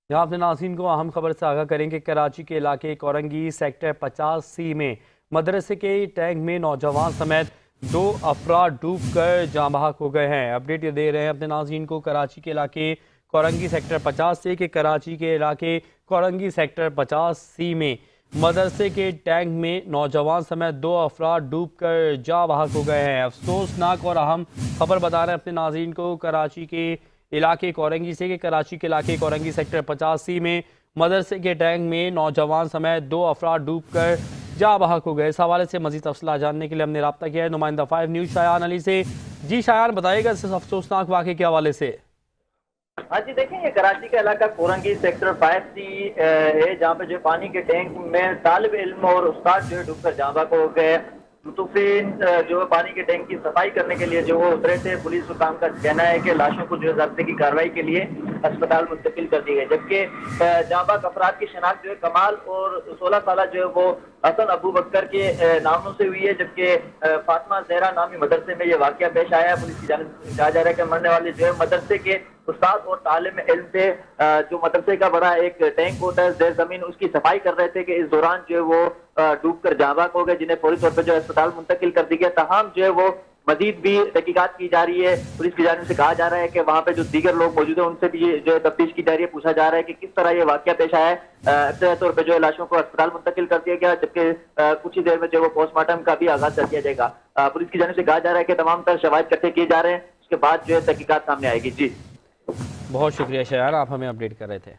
یہاں اپنے ناظرین کو اہم خبر سے آگاہ کریں کہ کراچی کے علاقے کورنگی سیکٹر 50C میں مدرسے کے ٹینک میں نوجوان سمیت 2 افراد ڈوب کر جاں بحق ہو گئے ہیں۔ اپڈیٹ یہ دے رہے ہیں اپنے ناظرین کو کراچی کے علاقے کورنگی سیکٹر 50 سے کہ کراچی کے علاقے کورنگی سیکٹر 50C میں مدرسے کے ٹینک میں نوجوان سمیت 2 افراد ڈوب کر جاں بحق ہو گئے ہیں۔ افسوسناک اور اہم خبر بتا رہے ہیں اپنے ناظرین کو کراچی کے علاقے کورنگی سے کہ کراچی کے علاقے کورنگی سیکٹر 50C میں مدرسے کے ٹینک میں نوجوان سمیت 2 افراد ڈوب کر جاں بحق ہو گئے۔ اس حوالے سے مزید تفصیلات جاننے کے لیے ہم نے رابطہ کیا ہے نمائندہ 5 نیوز شایان علی سے۔ جی شایان، بتائیے گا اس افسوسناک واقعے کے حوالے سے۔ ہاں جی، دیکھیں یہ کراچی کا علاقہ کورنگی سیکٹر 5C ہے، جہاں پہ جو پانی کے ٹینک میں طالب علم اور استاد جو ہے ڈوب کر جاں بحق ہو گئے۔ متوفین جو ہے پانی کے ٹینک کی صفائی کرنے کے لیے جو وہ اترے تھے، پولیس حکام کا کہنا ہے کہ لاشوں کو جو ہے ضابطے کی کارروائی کے لیے اسپتال منتقل کر دی گئی، جبکہ جاں بحق افراد کی شناخت جو ہے کمال اور 16 سالہ جو ہے وہ حسن ابو بکر کے ناموں سے ہوئی ہے، جبکہ فاطمہ زہرا نامی مدرسے میں یہ واقعہ پیش آیا ہے۔ پولیس کی جانب سے کہا جا رہا ہے کہ مرنے والے جو ہے مدرسے کے استاد اور طالب علم تھے، جو مدرسے کا بڑا ایک ٹینک ہوتا ہے زیر زمین، اس کی صفائی کر رہے تھے کہ اس دوران جو ہے وہ ڈوب کر جاں بحق ہو گئے، جنہیں فوری طور پہ جو ہے اسپتال منتقل کر دی گیا۔ تاہم جو ہے وہ مزید بھی تحقیقات کی جا رہی ہے۔ پولیس کی جانب سے کہا جا رہا ہے کہ وہاں پہ جو دیگر لوگ موجود ہیں ان سے بھی جو ہے تفتیش کی جا رہی ہے، پوچھا جا رہا ہے کہ کس طرح یہ واقعہ پیش آیا ہے۔ ابتدائی طور پہ جو ہے لاشوں کو اسپتال منتقل کر دیا گیا، جبکہ کچھ ہی دیر میں جو ہے وہ پوسٹ مارٹم کا بھی آغاز کر دیا جائے گا۔ پولیس کی جانب سے کہا جا رہا ہے کہ تمام تر شواہد اکٹھے کیے جا رہے ہیں، اس کے بعد جو ہے تحقیقات سامنے آئے گی۔ جی بہت شکریہ شایان، آپ ہمیں اپڈیٹ کر رہے تھے۔